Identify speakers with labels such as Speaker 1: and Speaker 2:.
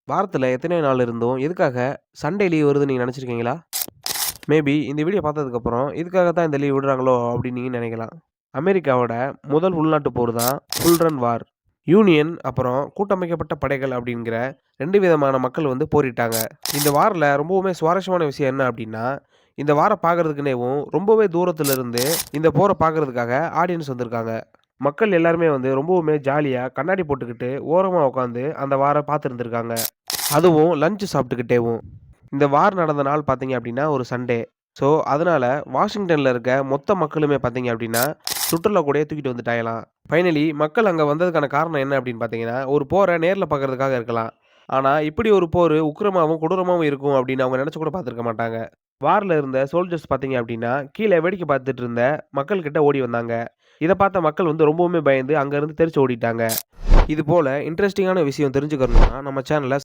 Speaker 1: வாரத்துல எத்தனையோ நாள் இருந்தும், எதுக்காக சண்டே லீவ் வருதுன்னு நீங்க நெனச்சிருக்கீங்களா? மேபி இந்த வீடியோ பார்த்ததுக்கப்புறம், இதுக்காக தான் இந்த லீவ் விடுறாங்களோ அப்படின்னு நீங்க நெனைக்கலாம். அமெரிக்காவோட முதல் உள்நாட்டு போர் தான் புல் ரன் வார். யூனியன் அப்புறம் கூட்டமைக்கப்பட்ட படைகள் அப்படிங்கிற 2 விதமான மக்கள் வந்து போரிட்டாங்க. இந்த வார்ல ரொம்பவுமே சுவாரஸ்யமான விஷயம் என்ன அப்படின்னா, இந்த வார பார்க்கறதுக்குன்னேவும் ரொம்பவே தூரத்துல இருந்து இந்த போர பார்க்கறதுக்காக ஆடியன்ஸ் வந்திருக்காங்க. மக்கள் எல்லாருமே வந்து ரொம்பவுமே ஜாலியா கண்ணாடி போட்டுக்கிட்டு, ஓரமா உட்காந்து அந்த வார பார்த்துருந்துருக்காங்க. அதுவும் லஞ்ச் சாப்பிட்டுக்கிட்டேவும். இந்த வார் நடந்த நாள் பார்த்தீங்க அப்டின்னா, ஒரு சண்டே. ஸோ, அதனால வாஷிங்டன்ல இருக்க மொத்த மக்களுமே பார்த்தீங்க அப்டின்னா, சுற்றுலா கூடயே தூக்கிட்டு வந்துட்டாங்களாம். ஃபைனலி மக்கள் அங்க வந்ததுக்கான காரணம் என்ன அப்டின்னு பார்த்தீங்கன்னா, ஒரு போர நேர்ல பார்க்கறதுக்காக இருக்கலாம். ஆனா, இப்படி ஒரு போர் உக்கிரமாவும், கொடூரமாவும் இருக்கும் அப்டின்னு அவங்க நெனச்சு கூட பார்த்துருக்க மாட்டாங்க. வார்ல இருந்த சோல்ஜர்ஸ் பார்த்தீங்க அப்டின்னா, கீழ வேடிக்கை பார்த்துட்டு இருந்த மக்கள் கிட்ட ஓடி வந்தாங்க. இத பார்த்த மக்கள் வந்து ரொம்பவுமே பயந்து அங்க இருந்து தெரிச்சு ஓடிட்டாங்க. இது போல இன்ட்ரஸ்டிங்கான விஷயம் தெரிஞ்சுக்கணும்னா நம்ம சேனல